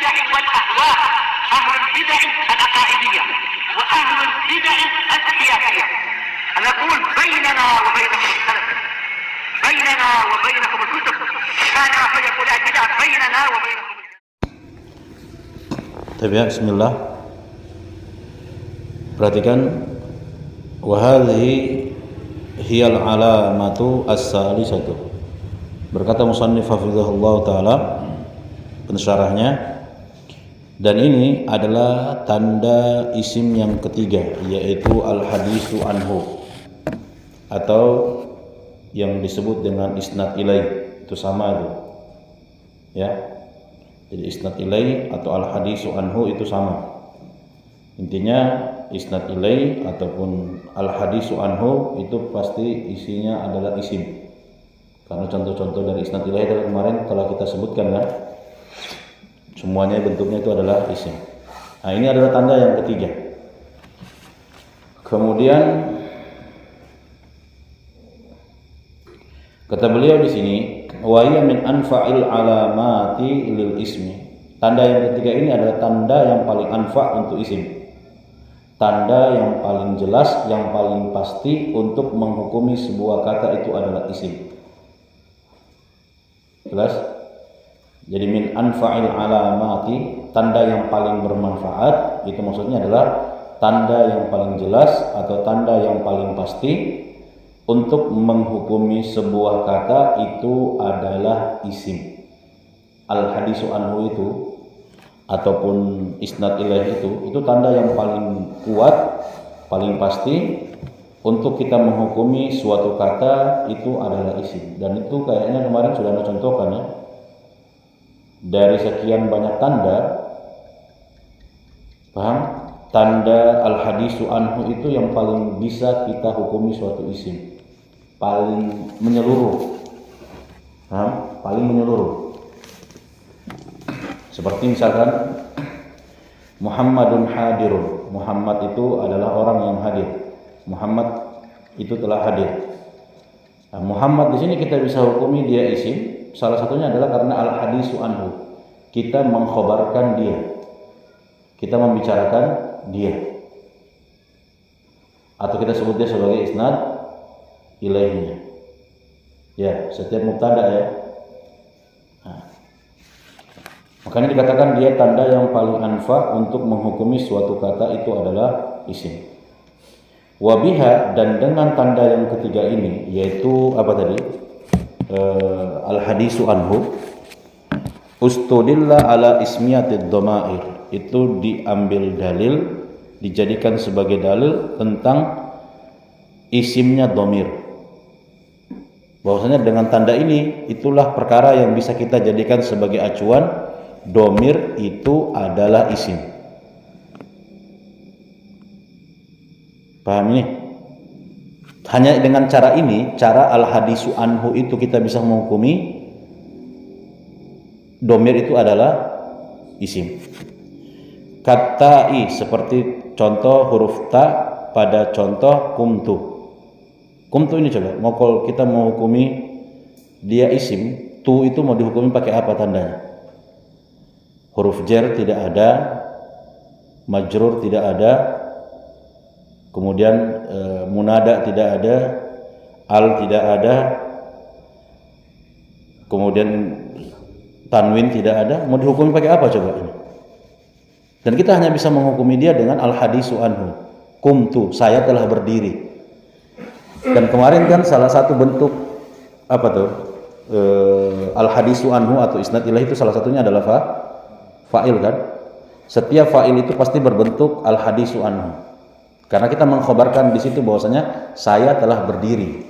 البدع والأهواء، أهل البدع العقائدية وأهل البدع السياسية. نقول بيننا وبينكم السلف، بيننا وبينكم الكتب، كان فيقول البدع بيننا وبينكم. Bismillah. Perhatikan, wa hadhihi hiyal alamatu as-salisatu. Berkata musannif hafizahullah taala pensyarahnya, dan ini adalah tanda isim yang ketiga, yaitu al-hadisu anhu, atau yang disebut dengan isnad ilaih. Itu sama itu, ya. Jadi isnad ilaih atau al-hadisu anhu itu sama. Intinya isnad ilaih ataupun al-hadisu anhu itu pasti isinya adalah isim. Karena contoh-contoh dari isnad ilaih dari kemarin telah kita sebutkan kan, semuanya bentuknya itu adalah isim. Nah, ini adalah tanda yang ketiga. Kemudian kata beliau di sini, wa hiya min anfa'il alamati lil ismi. Tanda yang ketiga ini adalah tanda yang paling anfa' untuk isim. Tanda yang paling jelas, yang paling pasti untuk menghukumi sebuah kata itu adalah isim. Jelas? Jadi min anfa'il alamati, tanda yang paling bermanfaat, itu maksudnya adalah tanda yang paling jelas atau tanda yang paling pasti untuk menghukumi sebuah kata itu adalah isim. Al-hadisu anhu itu ataupun isnad ilaih itu tanda yang paling kuat, paling pasti untuk kita menghukumi suatu kata itu adalah isim. Dan itu kayaknya kemarin sudah Anda contohkan ya. Dari sekian banyak tanda, paham? Tanda al-hadisu anhu itu yang paling bisa kita hukumi suatu isim, paling menyeluruh, paham? Paling menyeluruh. Seperti misalkan Muhammadun hadirun. Muhammad itu adalah orang yang hadir. Muhammad itu telah hadir. Nah, Muhammad di sini kita bisa hukumi dia isim. Salah satunya adalah karena al-hadisu anhu. Kita mengkhabarkan dia. Kita membicarakan dia. Atau kita sebut dia sebagai isnad ilaihnya. Ya, setiap mubtada ya. Nah, makanya dikatakan dia tanda yang paling anfa untuk menghukumi suatu kata itu adalah isim. Wabiha, dan dengan tanda yang ketiga ini, yaitu apa tadi? Al-hadisu anhu, ustudilla ala ismiyatid dhamair. Itu diambil dalil, dijadikan sebagai dalil tentang isimnya dhamir. Bahwasanya dengan tanda ini, itulah perkara yang bisa kita jadikan sebagai acuan. Dhamir itu adalah isim. Paham ini? Hanya dengan cara ini, cara al-hadisu anhu itu kita bisa menghukumi dhamir itu adalah isim. Katai, seperti contoh huruf ta pada contoh kumtu. Kumtu ini coba, kalau kita mau hukumi dia isim, tu itu mau dihukumi pakai apa tandanya? Huruf jar tidak ada, majrur tidak ada, kemudian munada tidak ada, al tidak ada, kemudian tanwin tidak ada. Mau dihukumi pakai apa coba ini? Dan kita hanya bisa menghukumi dia dengan al-hadisu anhu. Kumtu, saya telah berdiri. Dan kemarin kan salah satu bentuk apa tuh? Al-hadisu anhu atau isnad ilaih itu salah satunya adalah fa'il kan? Setiap fa'il itu pasti berbentuk al-hadisu anhu. Karena kita mengkhabarkan di situ bahwasanya saya telah berdiri.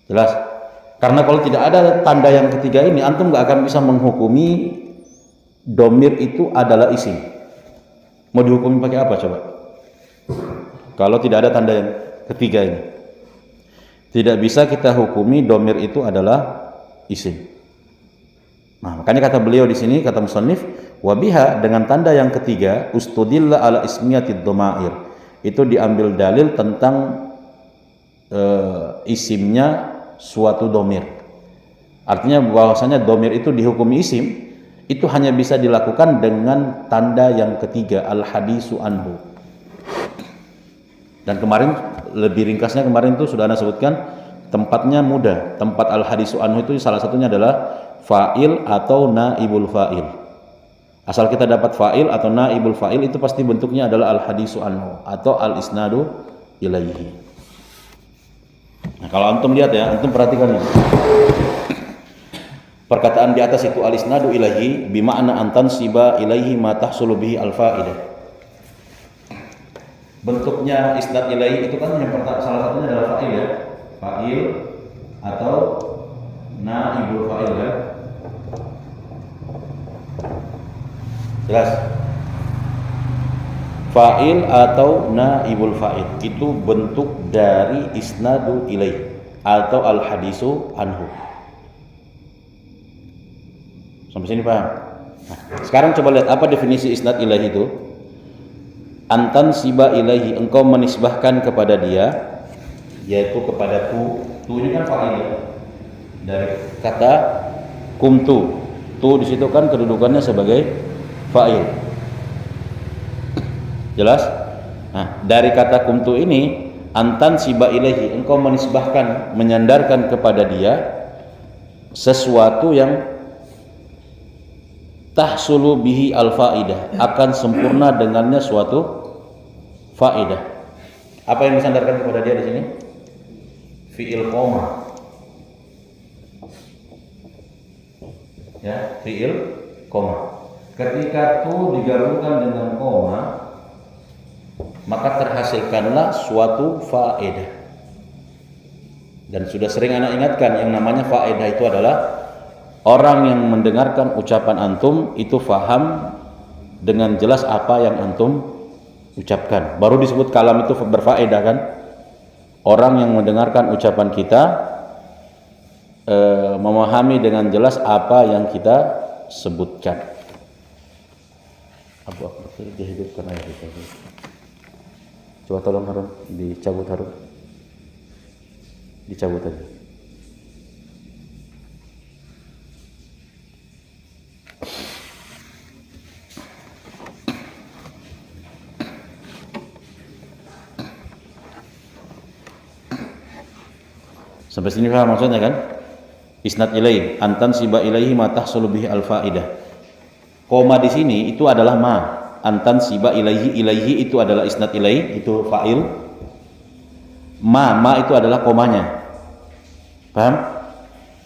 Jelas? Karena kalau tidak ada tanda yang ketiga ini, antum nggak akan bisa menghukumi dhamir itu adalah isim. Mau dihukumi pakai apa coba? Kalau tidak ada tanda yang ketiga ini, tidak bisa kita hukumi dhamir itu adalah isim. Nah, makanya kata beliau di sini, kata musannif, wabiha, dengan tanda yang ketiga, ustudilla ala ismiyatid dhamair. Itu diambil dalil tentang isimnya suatu dhamir. Artinya bahwasanya domir itu dihukumi isim, itu hanya bisa dilakukan dengan tanda yang ketiga, al-hadisu anhu. Dan kemarin lebih ringkasnya kemarin itu sudah Anda sebutkan, tempatnya mudah. Tempat al-hadisu anhu itu salah satunya adalah fa'il atau naibul fa'il. Asal kita dapat fa'il atau naibul fa'il itu pasti bentuknya adalah al-hadisu anhu atau al-isnadu ilaihi. Nah, kalau antum lihat ya, antum perhatikan ini. Perkataan di atas itu al-isnadu ilaihi bima'na antan siba ilaihi ma tahsulu bihi al-fa'idah. Bentuknya isnad ilaihi itu kan yang pertama, salah satunya adalah fa'il ya. Fa'il atau naibul fa'il ya. Jelas? Fa'il atau naibul fa'il itu bentuk dari isnadu ilaihi atau al-hadisu anhu. Sampai sini paham? Nah, sekarang coba lihat apa definisi isnad ilaihi itu. Antan siba ilaihi, engkau menisbahkan kepada dia, yaitu kepada tu. Tu ini kan fa'il dari kata kumtu. Tu di situ kan kedudukannya sebagai fa'il. Jelas? Nah, dari kata kumtu ini, antan siba ilaihi, engkau menisbahkan, menyandarkan kepada dia sesuatu yang tahsulu bihi al-faidah, akan sempurna dengannya suatu faidah. Apa yang disandarkan kepada dia di sini? Fi'il qoma. Ya, fi'il qoma. Ketika tu digabungkan dengan koma, maka terhasilkanlah suatu faedah. Dan sudah sering anak ingatkan, yang namanya faedah itu adalah orang yang mendengarkan ucapan antum itu faham dengan jelas apa yang antum ucapkan. Baru disebut kalam itu berfaedah kan? Orang yang mendengarkan ucapan kita memahami dengan jelas apa yang kita sebutkan. Abu Akbar dihidupkan ayat itu. Coba tolong Harun, dicabut Harun. Dicabut aja. Sampai sini paham maksudnya kan? Isnad ilaihi, antan siba ilaihi ma tahsulu bihi al-faidah. Koma di sini itu adalah ma. Antan siba ilaihi, ilaihi itu adalah isnad ilaihi, itu fa'il. Ma itu adalah komanya. Paham?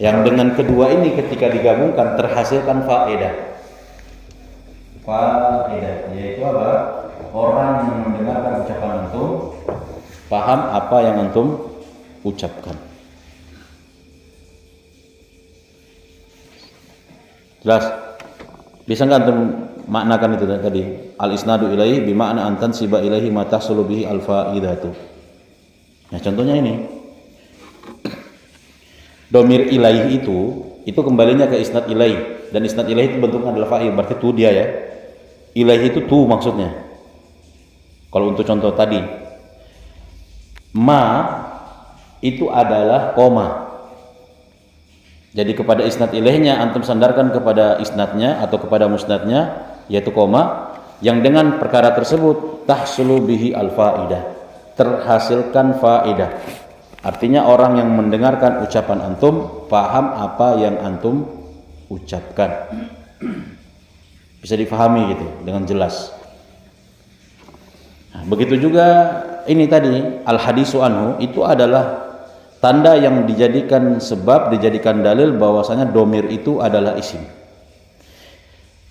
Yang dengan kedua ini ketika digabungkan terhasilkan faedah. Faedah yaitu apa? Orang yang mendengarkan ucapan antum paham apa yang antum ucapkan. Jelas? Bisa nggak antum maknakan itu tadi? Al-isnadu ilaihi bima'na antan siba ilaihi ma tahsulu bihi al-faidatu. Nah, contohnya ini. Domir ilaihi itu kembalinya ke isnad ilaihi, dan isnad ilaihi itu bentuknya adalah fa'il, berarti tu dia ya. Ilaihi itu tu maksudnya. Kalau untuk contoh tadi, ma itu adalah koma. Jadi kepada isnad ilaihnya antum sandarkan kepada isnadnya atau kepada musnadnya, yaitu koma, yang dengan perkara tersebut tahsulu bihi al-faidah, terhasilkan faidah. Artinya orang yang mendengarkan ucapan antum paham apa yang antum ucapkan. Bisa difahami gitu dengan jelas. Nah, begitu juga ini tadi al-hadisu anhu itu adalah tanda yang dijadikan sebab, dijadikan dalil bahwasanya domir itu adalah isim.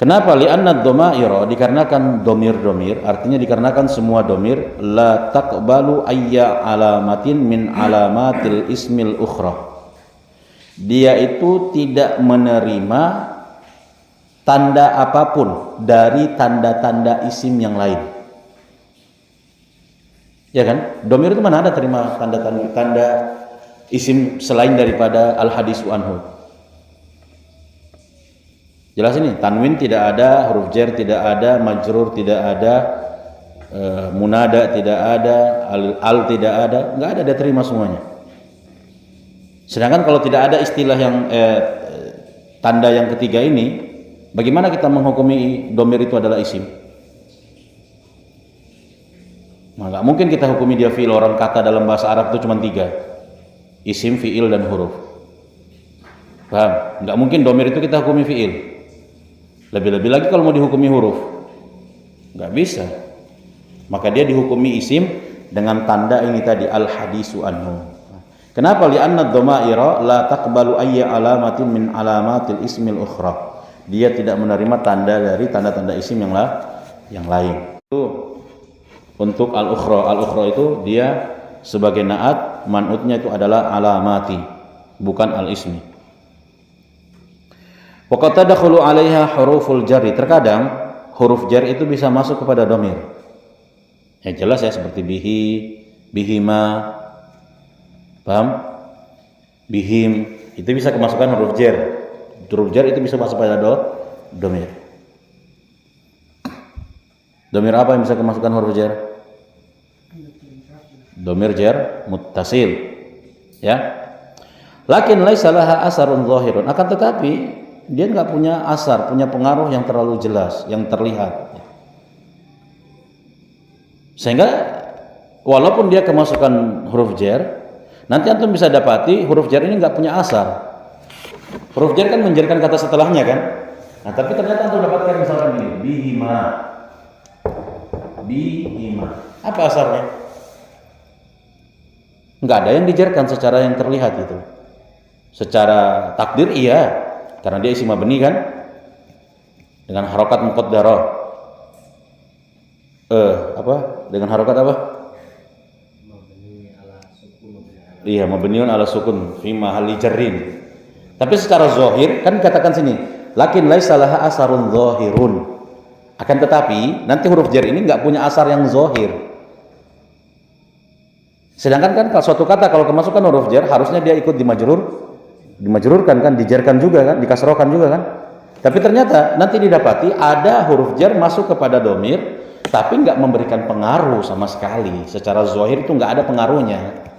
Kenapa? Li'anna dhama'ira, dikarenakan domir-domir, artinya dikarenakan semua domir la taqbalu ayya alamatin min alamatil ismil ukhra. Dia itu tidak menerima tanda apapun dari tanda-tanda isim yang lain. Ya kan? Domir itu mana ada terima tanda isim selain daripada al-hadisu anhu. Jelas ini, tanwin tidak ada, huruf jar tidak ada, majrur tidak ada, munada tidak ada, al tidak ada, nggak ada, dia terima semuanya. Sedangkan kalau tidak ada istilah yang tanda yang ketiga ini, bagaimana kita menghukumi domir itu adalah isim? Nah, nggak mungkin kita hukumi dia fi'il. Orang kata dalam bahasa Arab itu cuma 3, isim, fi'il, dan huruf. Paham? Nggak mungkin domir itu kita hukumi fi'il. Lebih-lebih lagi kalau mau dihukumi huruf, nggak bisa. Maka dia dihukumi isim dengan tanda ini tadi, al-hadisu anhu. Kenapa? Li'anna ad-dhamaira la taqbalu ayya alamatin min alamatil ismil ukhra. Dia tidak menerima tanda dari tanda-tanda isim yang lain. Itu untuk al-ukhra. Al-ukhra itu dia sebagai naat, man'utnya itu adalah alamati, bukan al-ismi. Wa qad tadkhulu 'alaiha huruful jarri. Terkadang huruf jar itu bisa masuk kepada domir. Ya jelas ya, seperti bihi, bihima, paham? Bihim itu bisa kemasukan huruf jar. Huruf jar itu bisa masuk pada domir. Domir apa yang bisa kemasukan huruf jar? Domir jar muttasil, ya. Lakin laisa laha asarun zahirun. Akan tetapi dia nggak punya asar, punya pengaruh yang terlalu jelas, yang terlihat. Sehingga walaupun dia kemasukan huruf jar, nanti antum bisa dapati huruf jar ini nggak punya asar. Huruf jar kan menjarkan kata setelahnya kan. Nah, tapi ternyata antum dapatkan misalkan ini, bihima. Bihima. Apa asarnya? Nggak ada yang dijarkan secara yang terlihat itu. Secara takdir iya, karena dia isim mabni kan, dengan harokat muqaddarah. Dengan harokat apa? Iya, mabniun ala sukun fi mahalli jarrin. Tapi secara zahir kan katakan sini, lakin laisa laha asarun zahirun. Akan tetapi nanti huruf jar ini nggak punya asar yang zahir. Sedangkan kan kalau suatu kata kalau kemasukan huruf jar harusnya dia ikut dimajrurkan kan, dijarkan juga kan, dikasrohkan juga kan. Tapi ternyata nanti didapati ada huruf jar masuk kepada domir, tapi nggak memberikan pengaruh sama sekali. Secara zahir itu nggak ada pengaruhnya.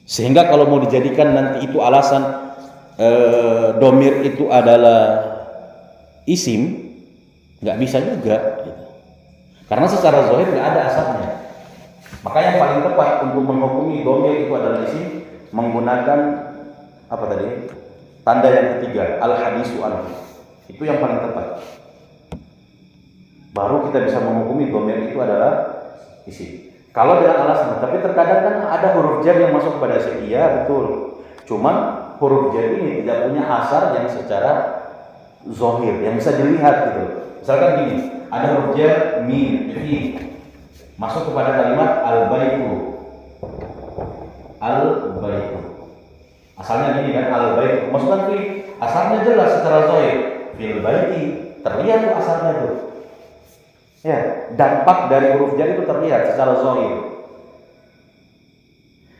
Sehingga kalau mau dijadikan nanti itu alasan domir itu adalah isim, nggak bisa juga. Gitu. Karena secara zahir nggak ada asarnya. Maka yang paling tepat untuk menghukumi domir itu adalah isim menggunakan apa tadi? Tanda yang ketiga, al-hadisu anhu. Itu yang paling tepat. Baru kita bisa menghukumi domir itu adalah isim. Kalau dengan alasan, tapi terkadang kan ada huruf jar yang masuk kepada isim. Iya betul. Cuman huruf jar ini tidak punya asar yang secara zahir, yang bisa dilihat gitu. Misalkan gini, ada huruf jar mim, fi masuk kepada kalimat al-baitu. Al-baitu. Asalnya gini kan, al-baitu. Maksudnya fi, asalnya jelas secara zahir. Fil baiti, terlihat tuh asalnya tuh. Ya, dampak dari huruf jar itu terlihat secara zahir.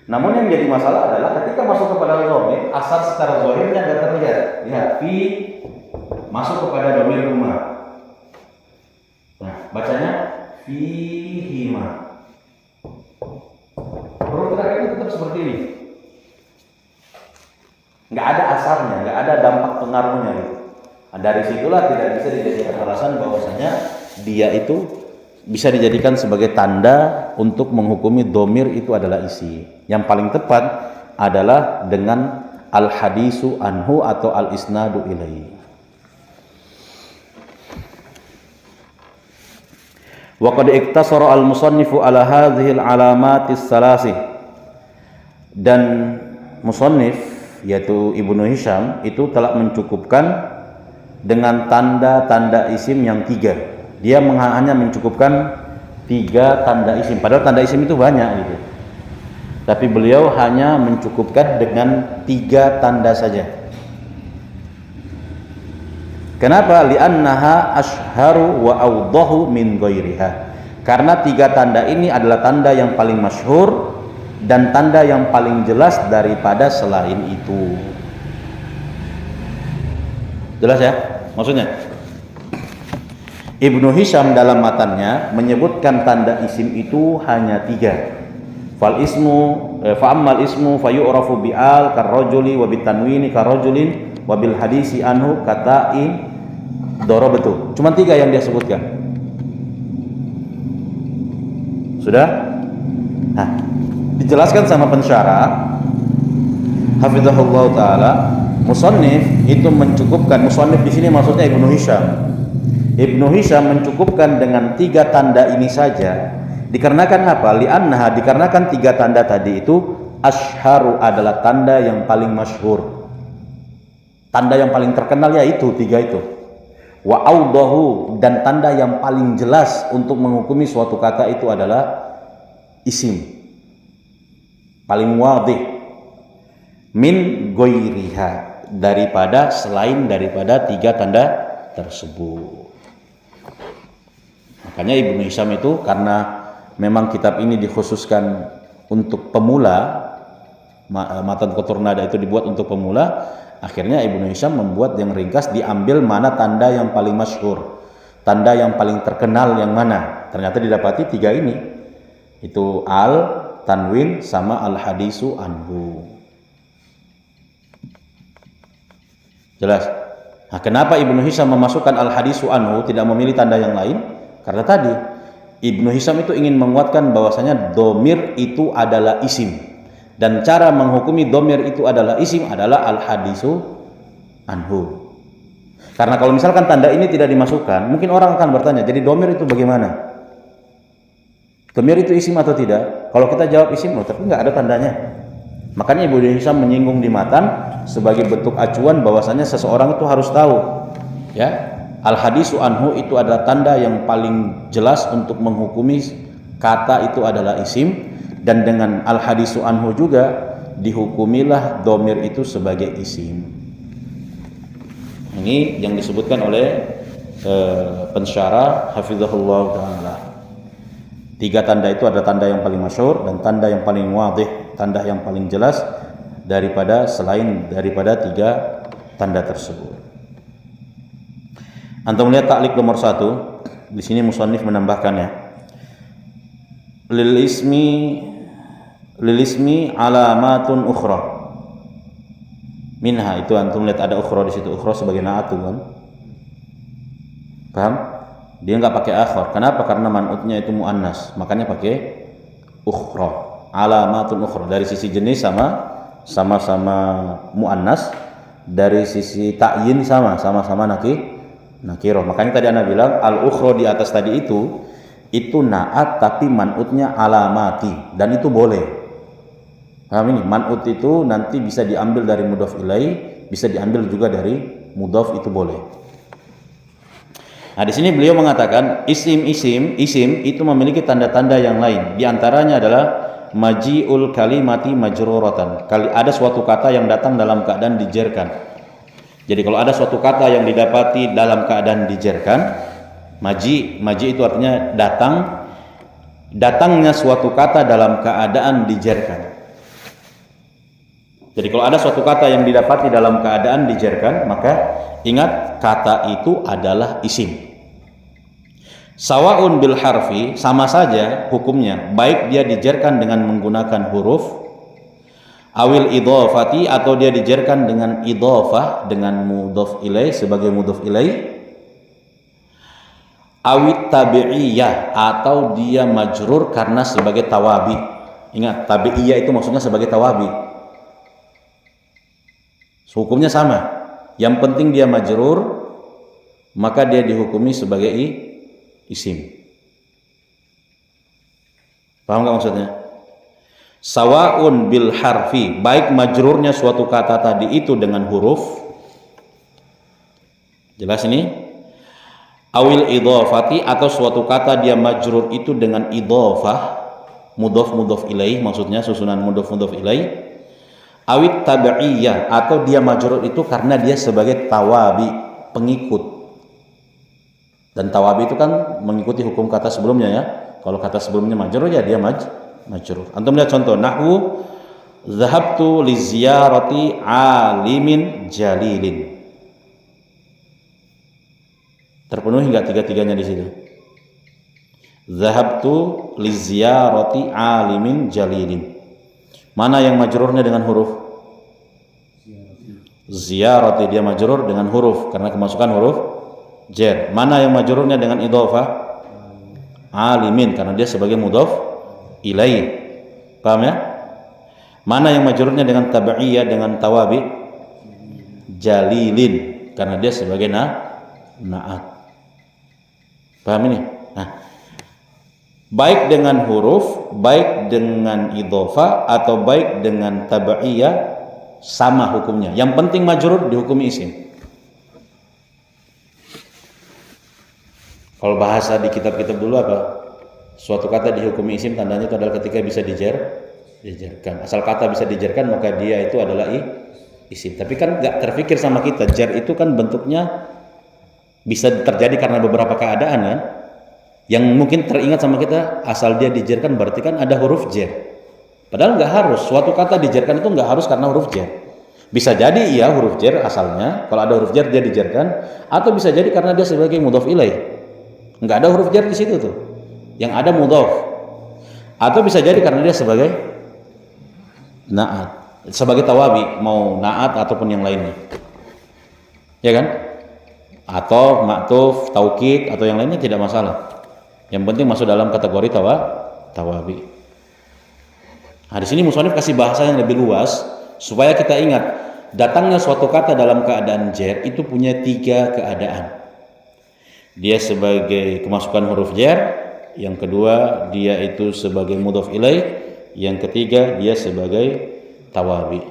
Namun yang jadi masalah adalah ketika masuk kepada dhamir, asal secara zahirnya tidak terlihat. Lihat, fi masuk kepada dhamir rumah. Nah, bacanya fihima. Huruf terakhir itu tetap seperti ini. Nggak ada asarnya, nggak ada dampak pengaruhnya. Nah, dari situlah tidak bisa dijadikan alasan bahwasanya dia itu bisa dijadikan sebagai tanda untuk menghukumi domir itu adalah isi. Yang paling tepat adalah dengan al-hadisu anhu atau al-isnadu ilaihi. Wa qad iktasara al-musannifu ala hadhihi al-alamatis salasih. Dan musannif yaitu Ibnu Hisham itu telah mencukupkan dengan tanda-tanda isim yang 3. Dia hanya mencukupkan 3 tanda isim, padahal tanda isim itu banyak gitu. Tapi beliau hanya mencukupkan dengan 3 tanda saja. Kenapa? Li'annaha ashharu wa awdahu min ghairiha. Karena 3 tanda ini adalah tanda yang paling masyhur dan tanda yang paling jelas daripada selain itu. Jelas ya? Maksudnya? Ibnu Hisham dalam matannya menyebutkan tanda isim itu hanya 3. Fa'ammal ismu fayu'rafu bi'al karrajuli wa bitanwini karrajulin wabil hadisi anhu katain darabatu. Cuma 3 yang dia sebutkan. Sudah? Nah, dijelaskan sama pensyarah hafizahullah taala, musannif itu mencukupkan, musannif di sini maksudnya Ibnu Hisham. Ibnu Hisham mencukupkan dengan 3 tanda ini saja. Dikarenakan apa? Li'annaha, dikarenakan 3 tanda tadi itu asyharu, adalah tanda yang paling masyhur. Tanda yang paling terkenal yaitu 3 itu. Wa audahu, dan tanda yang paling jelas untuk menghukumi suatu kata itu adalah isim. Paling wadih min ghairiha, daripada selain daripada 3 tanda tersebut. Makanya Ibnu Hisham itu, karena memang kitab ini dikhususkan untuk pemula, Matan Qatur Nada itu dibuat untuk pemula, akhirnya Ibnu Hisham membuat yang ringkas, diambil mana tanda yang paling masyhur, tanda yang paling terkenal yang mana. Ternyata didapati 3 ini, itu al, tanwin, sama al hadisu anhu. Jelas? Nah, kenapa Ibnu Hisham memasukkan al hadisu anhu, tidak memilih tanda yang lain? Karena tadi Ibnu Hisham itu ingin menguatkan bahwasanya domir itu adalah isim, dan cara menghukumi domir itu adalah isim adalah al hadisu anhu. Karena kalau misalkan tanda ini tidak dimasukkan, mungkin orang akan bertanya, jadi domir itu bagaimana? Domir itu isim atau tidak? Kalau kita jawab isim, loh, tapi nggak ada tandanya. Makanya Ibnu Hisham menyinggung di matan sebagai bentuk acuan bahwasanya seseorang itu harus tahu, ya, al hadisu anhu itu adalah tanda yang paling jelas untuk menghukumi kata itu adalah isim, dan dengan al hadisu anhu juga dihukumilah domir itu sebagai isim. Ini yang disebutkan oleh pensyarah hafizahullah taala. 3 tanda itu ada tanda yang paling masyhur dan tanda yang paling wadih, tanda yang paling jelas daripada selain daripada 3 tanda tersebut. Antum lihat taklik nomor 1. Di sini musannif menambahkannya. Lil ismi alamatun ukhra. Minha, itu antum lihat ada ukhra di situ. Ukhra sebagai na'at kan? Paham? Dia enggak pakai akhar. Kenapa? Karena man'utnya itu muannas, makanya pakai ukhra. Alamatun ukhra, dari sisi jenis sama-sama muannas, dari sisi ta'yin sama-sama nakirah. Makanya tadi Anda bilang al ukhra di atas tadi itu na'at tapi man'utnya alamati, dan itu boleh. Paham ini? Man'ut itu nanti bisa diambil dari mudhaf ilaih, bisa diambil juga dari mudhaf, itu boleh. Nah, di sini beliau mengatakan isim itu memiliki tanda-tanda yang lain. Di antaranya adalah maji'ul kalimati majruratan. Ada suatu kata yang datang dalam keadaan dijerkan. Jadi kalau ada suatu kata yang didapati dalam keadaan dijerkan, maji itu artinya datangnya suatu kata dalam keadaan dijerkan. Jadi kalau ada suatu kata yang didapati dalam keadaan dijerkan, maka ingat kata itu adalah isim. Sawaun bil harfi, sama saja hukumnya, baik dia dijerkan dengan menggunakan huruf, awil idhofati, atau dia dijerkan dengan idhofah, dengan mudhof ilaih sebagai mudhof ilaih, awit tabi'iyah, atau dia majrur karena sebagai tawabi. Ingat, tabi'iyah itu maksudnya sebagai tawabi. Hukumnya sama. Yang penting dia majrur, maka dia dihukumi sebagai isim. Paham gak maksudnya? Sawaun bil harfi, baik majrurnya suatu kata tadi itu dengan huruf, jelas ini, awil idhofati, atau suatu kata dia majrur itu dengan idhofah, mudhof ilaih, maksudnya susunan mudhof ilaih, awit tabi'iyah, atau dia majrur itu karena dia sebagai tawabi, pengikut. Dan tawabi itu kan mengikuti hukum kata sebelumnya, ya. Kalau kata sebelumnya majrur, ya dia majrur. Antum lihat contoh nahwu zahabtu li ziyarati alimin jalilin. Terpenuhi enggak 3-3-nya di situ? Zahabtu li ziyarati alimin jalilin. Mana yang majrurnya dengan huruf? Ziyarati dia majrur dengan huruf karena kemasukan huruf jar. Mana yang majrurnya dengan idhofah? Alimin karena dia sebagai mudhaf ilaih. Paham ya? Mana yang majrurnya dengan tabi'iyah dengan tawabi? Jalilin karena dia sebagai na'at. Paham ini? Nah, baik dengan huruf, baik dengan idhofah atau baik dengan tabi'iyah sama hukumnya. Yang penting majrur dihukumi isim. Kalau bahasa di kitab-kitab dulu apa? Suatu kata dihukumi isim tandanya itu adalah ketika bisa dijarkan. Asal kata bisa dijarkan maka dia itu adalah isim. Tapi kan nggak terfikir sama kita, jar itu kan bentuknya bisa terjadi karena beberapa keadaan kan. Yang mungkin teringat sama kita, asal dia dijarkan berarti kan ada huruf jar. Padahal nggak harus. Suatu kata dijarkan itu nggak harus karena huruf jar. Bisa jadi iya huruf jar asalnya, kalau ada huruf jar dia dijarkan, atau bisa jadi karena dia sebagai mudhaf ilaih. Nggak ada huruf jar di situ tuh. Yang ada mudhaf. Atau bisa jadi karena dia sebagai na'at, sebagai tawabi, mau na'at ataupun yang lainnya. Ya kan? Atau ma'tuf, taukid atau yang lainnya tidak masalah. Yang penting masuk dalam kategori tawabi. Nah, di sini musannif kasih bahasa yang lebih luas supaya kita ingat datangnya suatu kata dalam keadaan jar itu punya 3 keadaan. Dia sebagai kemasukan huruf jar, yang kedua dia itu sebagai mudhaf ilaih, yang ketiga dia sebagai tawabi.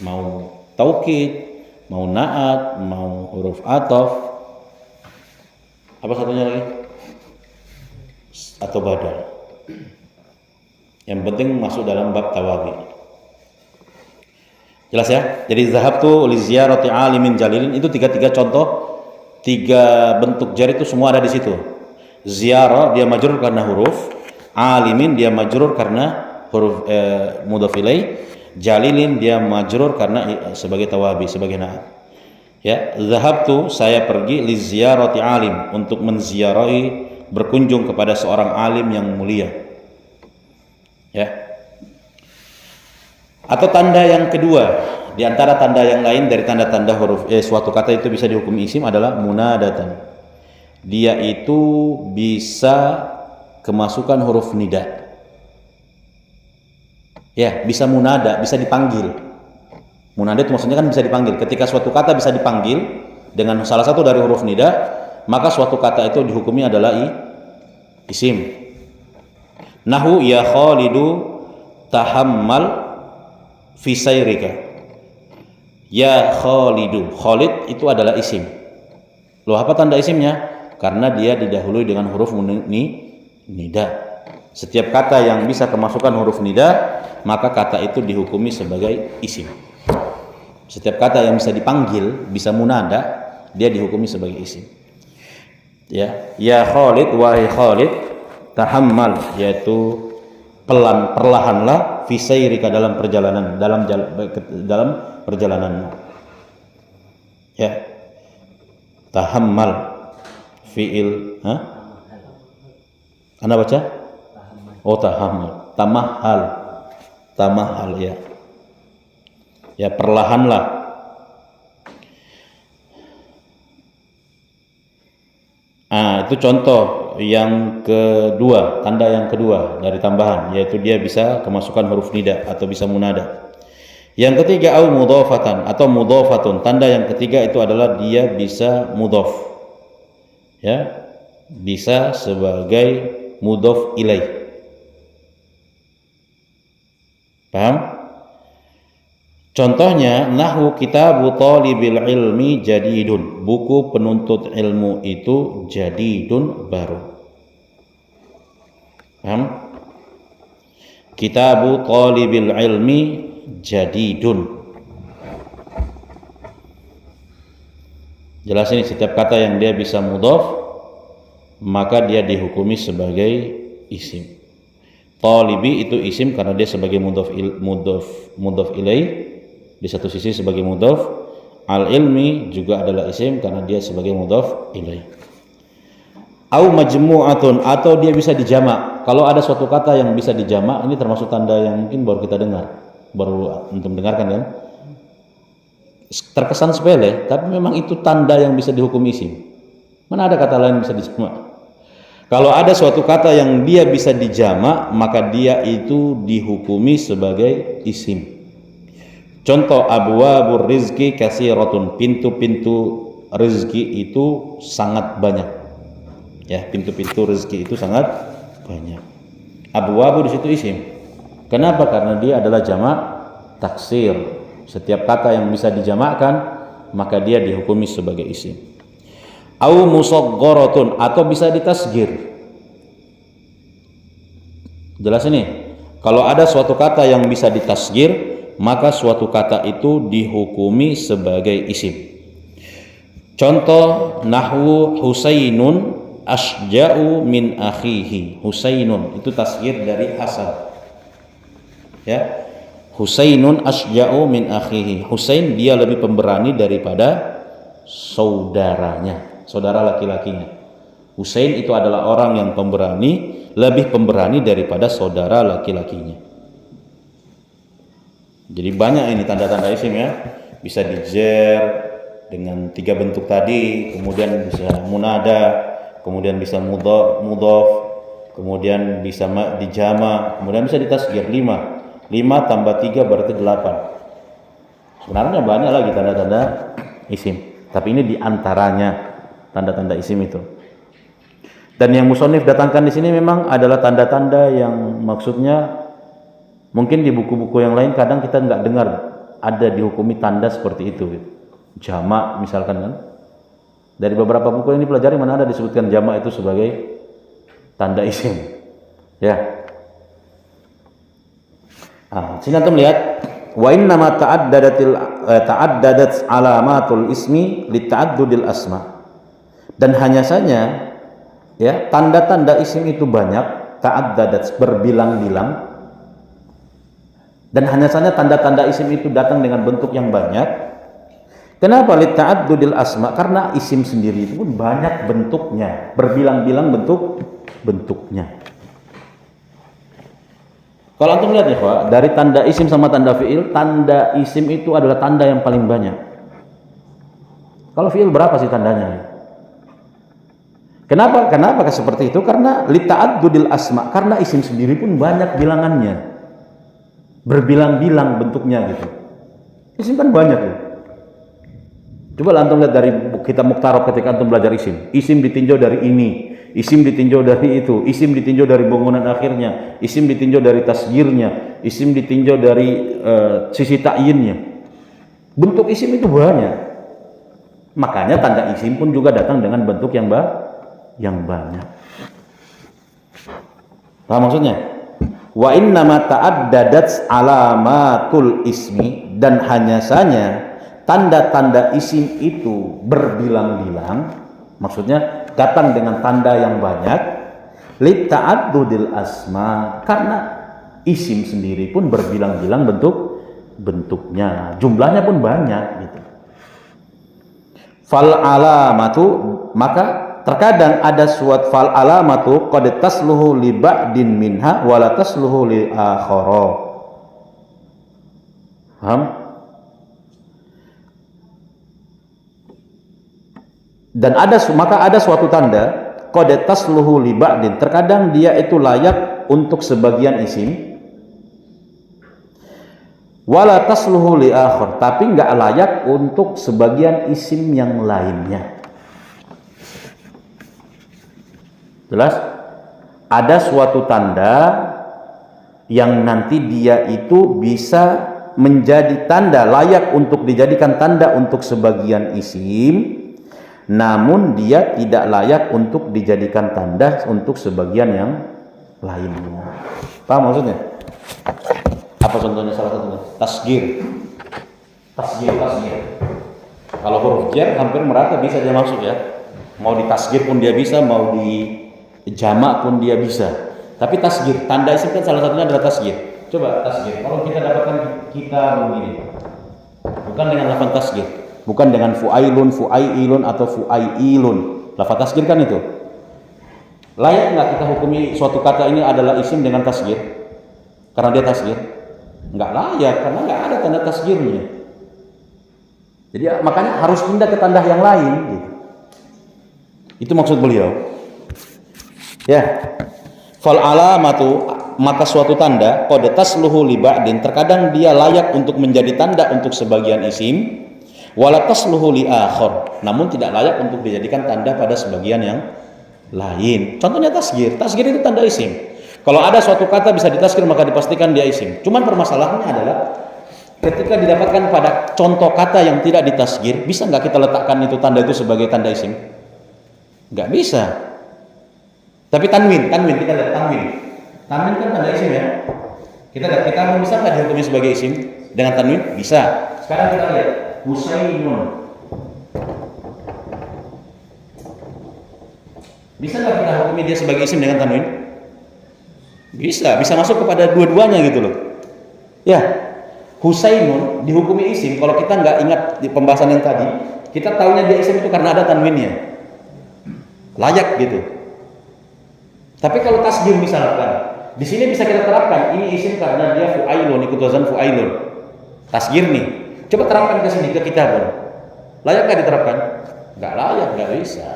Mau taukid, mau na'at, mau huruf ataf, apa satunya lagi? Atau badal. Yang penting masuk dalam bab tawabi. Jelas ya? Jadi zahabtu li ziyarati alimin jalilin itu 3 contoh, 3 bentuk jar itu semua ada di situ. Ziyarah dia majrur karena huruf, alimin dia majrur karena huruf mudhaf ilaih, jalilin dia majrur karena sebagai tawabi, sebagai na'at. Ya, zahabtu saya pergi li ziyarati alim untuk menziarahi, berkunjung kepada seorang alim yang mulia. Ya. Atau tanda yang kedua di antara tanda yang lain dari tanda-tanda huruf suatu kata itu bisa dihukumi isim adalah munadatan. Dia itu bisa kemasukan huruf nida. Ya, bisa munada, bisa dipanggil. Munada itu maksudnya kan bisa dipanggil. Ketika suatu kata bisa dipanggil dengan salah satu dari huruf nida, maka suatu kata itu dihukumi adalah isim. Nahu ya Khalidu tahammal fi sayrika. Ya Khalidu, Khalid itu adalah isim. Loh, apa tanda isimnya? Karena dia didahului dengan huruf nida. Setiap kata yang bisa kemasukan huruf nida, maka kata itu dihukumi sebagai isim. Setiap kata yang bisa dipanggil, bisa munada, dia dihukumi sebagai isim. Ya Khalid, wahai Khalid, tahammal, yaitu perlahanlah fi sayrika dalam perjalanan, dalam perjalanan. Ya. Tahammal fiil, Anda baca? Oh, tahammal. Tamahal ya. Ya, perlahanlah. Itu contoh yang kedua, tanda yang kedua dari tambahan, yaitu dia bisa kemasukan huruf nida atau bisa munada. Yang ketiga au mudhafatan atau mudhafatun. Tanda yang ketiga itu adalah dia bisa mudhaf. Ya, bisa sebagai mudhaf ilaih. Paham? Contohnya nahwu kitabu talibil ilmi jadidun. Buku penuntut ilmu itu jadidun, baru. Paham? Kitabu talibil ilmi jadidun. Jelas ini setiap kata yang dia bisa mudhaf maka dia dihukumi sebagai isim. Talibi itu isim karena dia sebagai mudhaf ilaih di satu sisi sebagai mudhaf. Al ilmi juga adalah isim karena dia sebagai mudhaf ilaih. Au majmu'atun atau dia bisa dijamak. Kalau ada suatu kata yang bisa dijamak, ini termasuk tanda yang mungkin baru kita dengar. Baru untuk mendengarkan kan? terkesan sepele, tapi memang itu tanda yang bisa dihukum isim. Mana ada kata lain yang bisa dijamak? Kalau ada suatu kata yang dia bisa dijamak, maka dia itu dihukumi sebagai isim. Contoh abwabur rizki katsiratun, pintu-pintu rezeki itu sangat banyak. Ya, pintu-pintu rezeki itu sangat banyak. Abwabu di situ isim. Kenapa? Karena dia adalah jamak taksir. Setiap kata yang bisa dijamakkan, maka dia dihukumi sebagai isim. Au musaggharatun, atau bisa ditasgir. Jelas ini? Kalau ada suatu kata yang bisa ditasgir, maka suatu kata itu dihukumi sebagai isim. Contoh nahwu Husainun asja'u min akhihi. Husainun itu tasgir dari Hasan. Ya. Husainun asja'u min akhihi. Husain dia lebih pemberani daripada saudaranya, saudara laki-lakinya. Husain itu adalah orang yang pemberani, lebih pemberani daripada saudara laki-lakinya. Jadi banyak ini tanda-tanda isim ya. Bisa dijer dengan 3 bentuk tadi, kemudian bisa munada, kemudian bisa mudhof, kemudian bisa dijama, kemudian bisa ditasgir 5 tambah 3 berarti 8. Sebenarnya banyak lagi tanda-tanda isim, tapi ini diantaranya tanda-tanda isim itu. Dan yang musonif datangkan di sini memang adalah tanda-tanda yang maksudnya mungkin di buku-buku yang lain kadang kita nggak dengar ada dihukumi tanda seperti itu. Jamak misalkan kan. Dari beberapa buku yang dipelajari mana ada disebutkan jamak itu sebagai tanda isim. Ya. Sini antum lihat wa inna ma ta'addadat alamatul ismi li ta'addudil asma. Dan hanya saja ya, tanda-tanda isim itu banyak, ta'addadat berbilang-bilang. Dan hanya saja tanda-tanda isim itu datang dengan bentuk yang banyak. Kenapa? Li ta'addudil asma, karena isim sendiri itu pun banyak bentuknya, berbilang-bilang bentuknya. Kalau antum lihat ya Pak, dari tanda isim sama tanda fiil, tanda isim itu adalah tanda yang paling banyak. Kalau fiil berapa sih tandanya? Kenapa seperti itu? Karena li ta'addudil asma, karena isim sendiri pun banyak bilangannya, berbilang-bilang bentuknya gitu. Isim kan banyak ya. Coba antum lihat dari kitab Mukhtarab ketika antum belajar isim. Isim ditinjau dari ini, isim ditinjau dari itu, isim ditinjau dari bangunan akhirnya, isim ditinjau dari tasgirnya, isim ditinjau dari sisi ta'yinnya. Bentuk isim itu banyak. Makanya tanda isim pun juga datang dengan bentuk yang banyak. Paham maksudnya? Wa inna ma ta'addadat alamatul ismi, dan hanya saja tanda-tanda isim itu berbilang-bilang, maksudnya datang dengan tanda yang banyak, li ta'addudil asma, karena isim sendiri pun berbilang-bilang bentuknya, jumlahnya pun banyak gitu. Fal alamatu, maka terkadang ada suatu fal alamatu qad tasluhu li ba'din minha wa la tasluhu li akhara. Paham? Dan maka ada suatu tanda qad tasluhu li ba'din, terkadang dia itu layak untuk sebagian isim, wala tasluhu li akhar, tapi enggak layak untuk sebagian isim yang lainnya. Jelas? Ada suatu tanda yang nanti dia itu bisa menjadi tanda layak untuk dijadikan tanda untuk sebagian isim, namun dia tidak layak untuk dijadikan tanda untuk sebagian yang lainnya. Paham maksudnya? Apa contohnya salah satunya? Tasgir. Kalau huruf jar hampir merata bisa dia masuk ya. Mau ditasgir pun dia bisa, mau dijamak pun dia bisa. Tapi tasgir, tanda isim kan salah satunya adalah tasgir. Coba tasgir. Kalau kita dapatkan kita begini, bukan dengan lafaz tasgir, bukan dengan fu'ailun, fu'ailun atau fu'ailun. Lafaz tasgir kan itu. Layak nggak kita hukumi suatu kata ini adalah isim dengan tasgir? Karena dia tasgir? Nggak layak, karena nggak ada tanda tasgirnya. Jadi makanya harus pindah ke tanda yang lain gitu. Itu maksud beliau. Ya. Fal alamatu, maka suatu tanda qad tasluhu li ba'din, terkadang dia layak untuk menjadi tanda untuk sebagian isim, wala tasluhu li akhar, namun tidak layak untuk dijadikan tanda pada sebagian yang lain. Contohnya tasghir. Tasghir itu tanda isim. Kalau ada suatu kata bisa ditasghir maka dipastikan dia isim. Cuman permasalahannya adalah ketika didapatkan pada contoh kata yang tidak ditasghir, bisa nggak kita letakkan itu tanda itu sebagai tanda isim? Nggak bisa. Tapi tanwin kita lihat tanwin kan tanda isim ya. Kita bisa nggak dihukumi sebagai isim dengan tanwin? Bisa. Sekarang kita lihat Husainun. Bisa nggak kita hukumi dia sebagai isim dengan tanwin? Bisa masuk kepada dua-duanya gitu loh. Ya, Husainun dihukumi isim kalau kita nggak ingat di pembahasan yang tadi, kita tahunya dia isim itu karena ada tanwinnya. Layak gitu. Tapi kalau tasghir misalkan, di sini bisa kita terapkan ini isim karena dia fu'ailun, ikut wazan fu'ailun. Tasghir nih. Coba terapkan ke sini ke kitabun. Layak nggak diterapkan? Nggak layak, nggak bisa.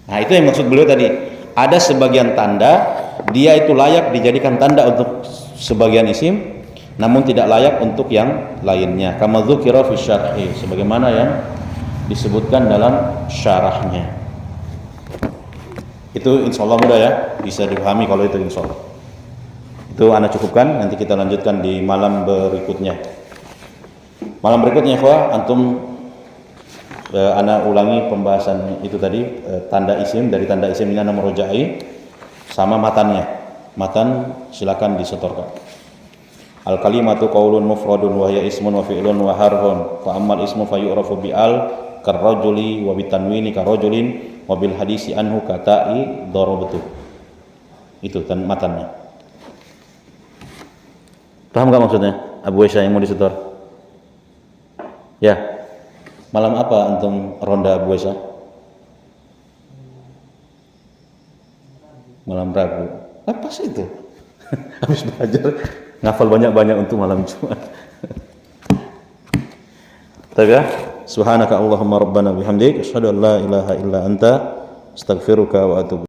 Nah, itu yang maksud beliau tadi. Ada sebagian tanda dia itu layak dijadikan tanda untuk sebagian isim, namun tidak layak untuk yang lainnya. Kama dzukira fi syarhi, sebagaimana yang disebutkan dalam syarahnya. Itu insyaallah mudah ya, bisa dipahami kalau itu insyaallah. Itu ana cukupkan, nanti kita lanjutkan di malam berikutnya. Malam berikutnya ikhwah, antum ana ulangi pembahasan itu tadi, tanda isim, dari tanda isim ini ana merojai sama matannya. Matan silakan disetorkan. Al kalimatu qaulun mufradun wa hiya ismun wa fi'lun wa harfun, fa ammal ismu fa yu'rafu bi al karrajuli wa bitanwini karajulin wa bil hadisi anhu kata'i darabtu. Itu kan matannya. Paham enggak maksudnya? Abu Aisyah yang mau disetor? Ya. Malam apa antum ronda Abu Aisyah? Malam Rabu. Apa sih itu? Habis belajar ngafal banyak-banyak untuk malam Jumat. Tapi ya, subhanaka Allahumma rabbana bihamdik asyhadu an la ilaha illa anta astaghfiruka wa atubu